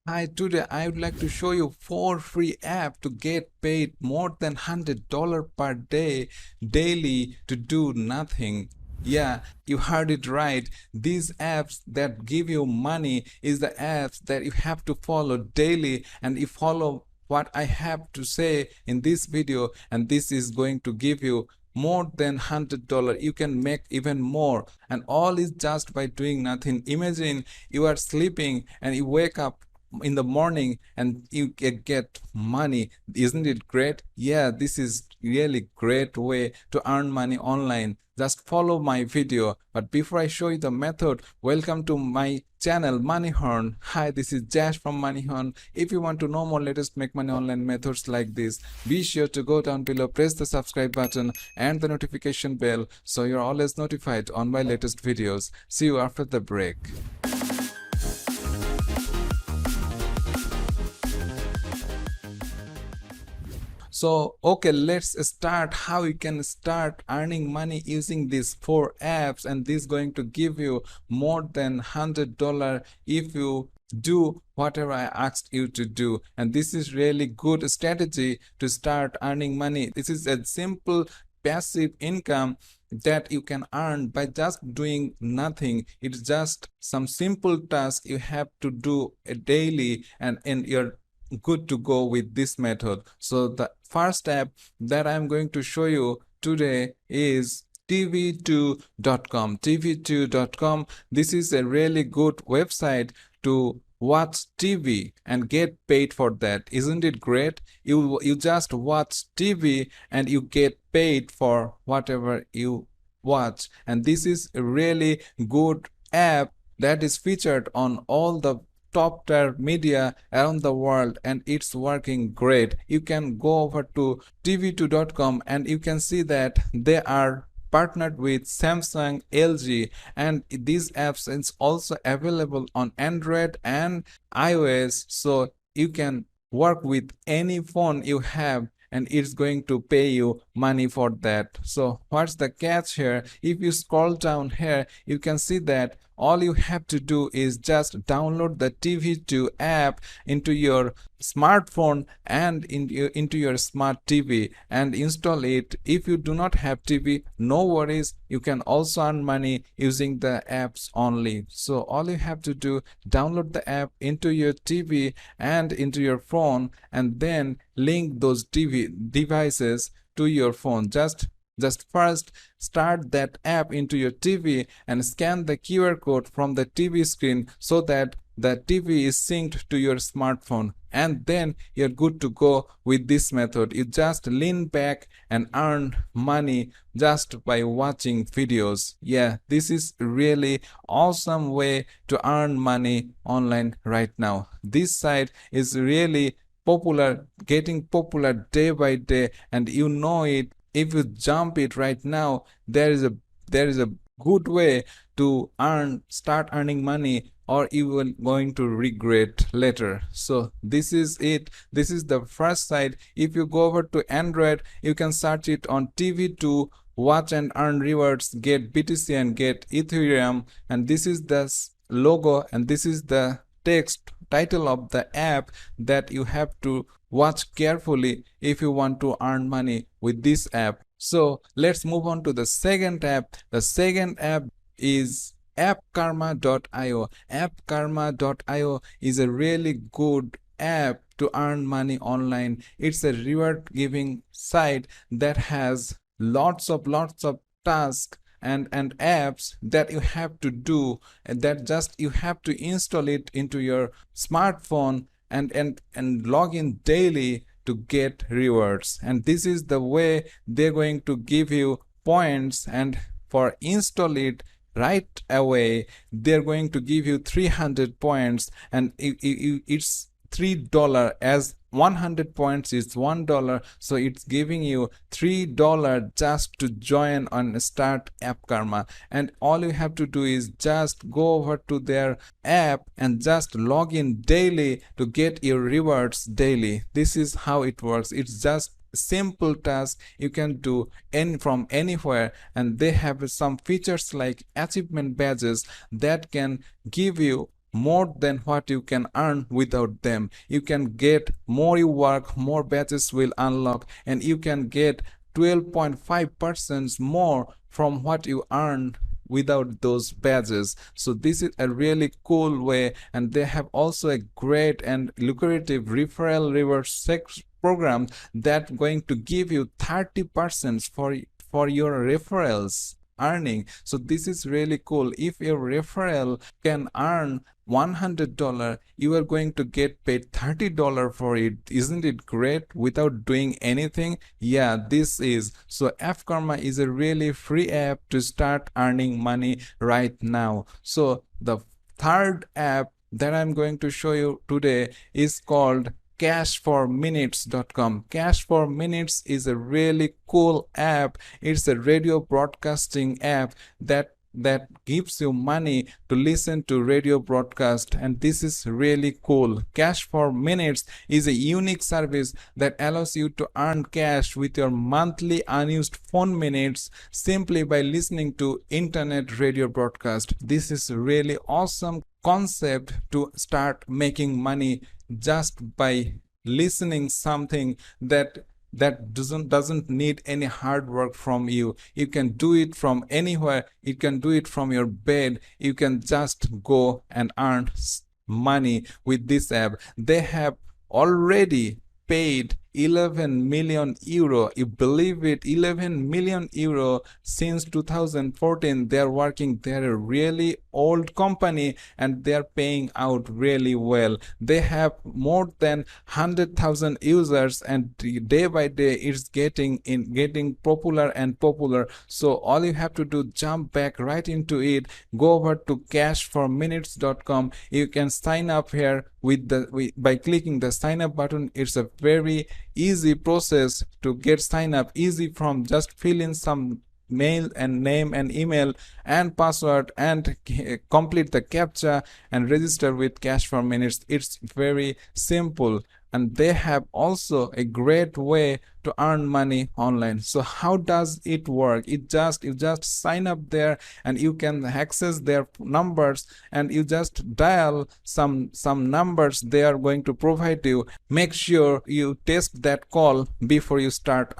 Hi, today I would like to show you 4 free apps to get paid more than $100 per day daily to do nothing. Yeah, you heard it right. These apps that give you money is the apps that you have to follow daily, and you follow what I have to say in this video, and this is going to give you more than $100. You can make even more, and all is just by doing nothing. Imagine you are sleeping and you wake up in the morning and you get money. Isn't it great? Yeah, this is really great way to earn money online. Just follow my video. But before I show you the method, welcome to my channel Moneyhorn. Hi, this is Jash from Moneyhorn. If you want to know more latest make money online methods like this, be sure to go down below, press the subscribe button and the notification bell so you're always notified on my latest videos. See you after the break. So, okay, let's start how you can start earning money using these 4 apps, and this is going to give you more than $100 if you do whatever I asked you to do. And this is really good strategy to start earning money. This is a simple passive income that you can earn by just doing nothing. It's just some simple task you have to do daily, and you're good to go with this method. So the first app that I'm going to show you today is TV2.com. TV2.com. This is a really good website to watch TV and get paid for that. Isn't it great? You just watch TV and you get paid for whatever you watch. And this is a really good app that is featured on all the top tier media around the world, and it's working great. You can go over to TV2.com and you can see that they are partnered with Samsung, LG, and these apps is also available on Android and iOS, so you can work with any phone you have and it's going to pay you money for that. So what's the catch here? If you scroll down here, you can see that all you have to do is just download the TV2 app into your smartphone and into your smart TV and install it. If you do not have TV, no worries, you can also earn money using the apps only. So all you have to do, download the app into your TV and into your phone, and then link those TV devices to your phone. Just first start that app into your TV and scan the QR code from the TV screen so that the TV is synced to your smartphone, and then you're good to go with this method. You just lean back and earn money just by watching videos. Yeah, this is really awesome way to earn money online right now. This site is really popular, getting popular day by day, and you know it. If you jump it right now, there is a good way to start earning money, or you will going to regret later. So this is it. This is the first site. If you go over to Android, you can search it on TV2, watch and earn rewards, get BTC and get Ethereum, and this is the logo and this is the text title of the app that you have to watch carefully if you want to earn money with this app. So let's move on to the second app. The second app is appkarma.io. Appkarma.io is a really good app to earn money online. It's a reward giving site that has lots of tasks and apps that you have to do, and that just you have to install it into your smartphone and log in daily to get rewards. And this is the way they're going to give you points, and for install it right away they're going to give you 300 points, and it's $3 as 100 points is $1, so it's giving you $3 just to join and start App Karma. And all you have to do is just go over to their app and just log in daily to get your rewards daily. This is how it works. It's just simple task you can do from anywhere, and they have some features like achievement badges that can give you more than what you can earn without them. You can get more you work, more batches will unlock, and you can get 12.5% more from what you earn without those badges. So this is a really cool way, and they have also a great and lucrative referral rewards sex program that going to give you 30% for your referrals earning. So this is really cool. If your referral can earn $100, you are going to get paid $30 for it. Isn't it great without doing anything? Yeah, this is. So F Karma is a really free app to start earning money right now. So the third app that I'm going to show you today is called cashforminutes.com. Cash for Minutes is a really cool app. It's a radio broadcasting app that gives you money to listen to radio broadcast, and this is really cool. Cash for Minutes is a unique service that allows you to earn cash with your monthly unused phone minutes simply by listening to internet radio broadcast. This is really awesome concept to start making money just by listening something that doesn't need any hard work from you. You can do it from anywhere. You can do it from your bed. You can just go and earn money with this app. They have already paid 11 million euro. You believe it? 11 million euro since 2014. They're working. They're a really old company and they're paying out really well. They have more than 100,000 users, and day by day it's getting popular and popular. So all you have to do, jump back right into it, go over to cashforminutes.com. You can sign up here by clicking the sign up button. It's a very easy process to get sign up, easy from just fill in some mail and name and email and password and complete the captcha and register with Cash for Minutes. It's very simple, and they have also a great way to earn money online. So how does it work? You just sign up there and you can access their numbers, and you just dial some numbers they are going to provide you. Make sure you test that call before you start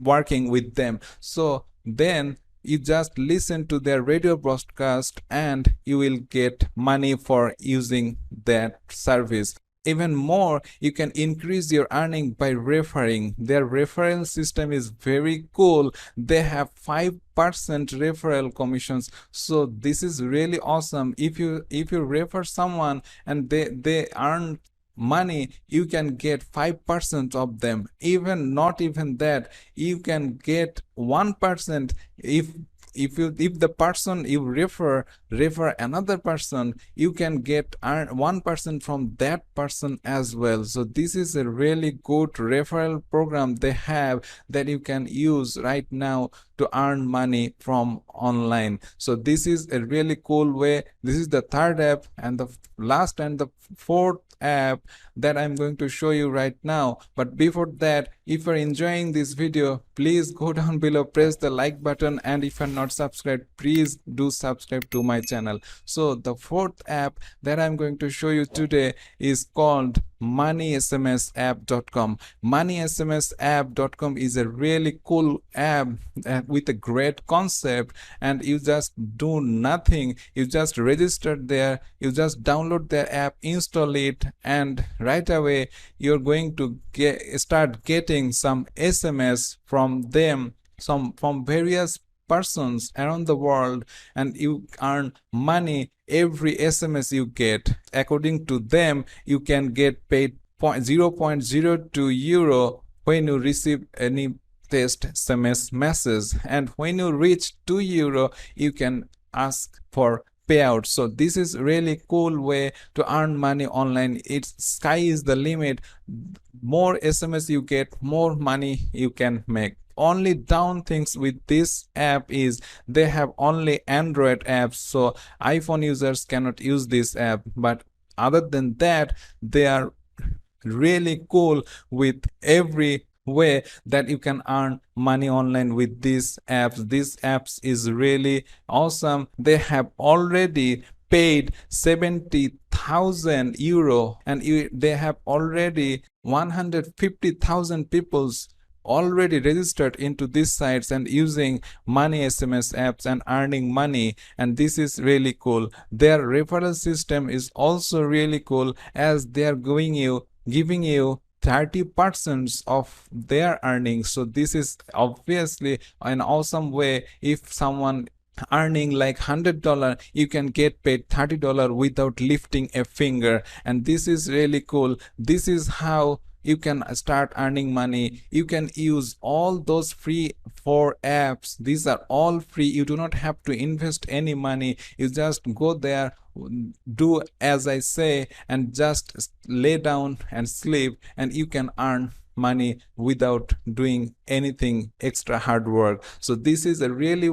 working with them. So then you just listen to their radio broadcast and you will get money for using that service. Even more, you can increase your earning by referring. Their referral system is very cool. They have 5% referral commissions. So this is really awesome. If you refer someone and they earn money, you can get 5% of them. Even not even that, you can get 1% if the person you refer another person, you can earn 1% from that person as well. So this is a really good referral program they have that you can use right now to earn money from online. So this is a really cool way. This is the third app, and the last and the fourth app that I'm going to show you right now. But before that, if you're enjoying this video, please go down below, press the like button, and if you're not subscribed, please do subscribe to my channel. So the fourth app that I'm going to show you today is called moneysmsapp.com. moneysmsapp.com is a really cool app with a great concept, and you just do nothing. You just register there, you just download their app, install it, and right away you're going to start getting some SMS from them, from various persons around the world, and you earn money every SMS you get. According to them, you can get paid 0.02 euro when you receive any test SMS message, and when you reach 2 euro, you can ask for payout. So this is really cool way to earn money online. It's sky is the limit. More SMS you get, more money you can make. Only down things with this app is they have only Android apps, so iPhone users cannot use this app. But other than that, they are really cool with every way that you can earn money online with these apps. These apps is really awesome. They have already paid 70,000 euro, and they have already 150,000 peoples already registered into these sites and using money SMS apps and earning money. And this is really cool. Their referral system is also really cool, as they are giving you 30% of their earnings. So this is obviously an awesome way. If someone earning like $100, you can get paid $30 without lifting a finger. And this is really cool. This is how you can start earning money. You can use all those free 4 apps. These are all free. You do not have to invest any money. You just go there, do as I say, and just lay down and sleep, and you can earn money without doing anything extra hard work. So this is a real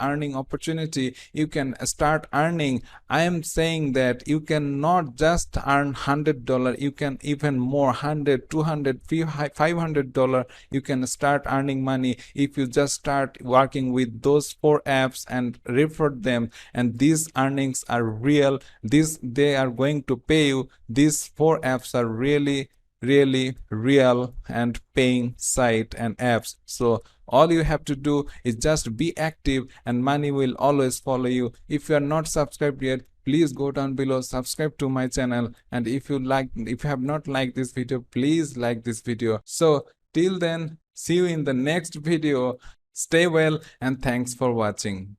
earning opportunity. You can start earning. I am saying that you cannot just earn $100. You can even more, 100, 200, $500. You can start earning money if you just start working with those 4 apps and refer them. And these earnings are real. They are going to pay you. These 4 apps are really real and paying site and apps. So all you have to do is just be active, and money will always follow you. If you are not subscribed yet, please go down below, subscribe to my channel. And if you have not liked this video, please like this video. So till then, see you in the next video. Stay well, and thanks for watching.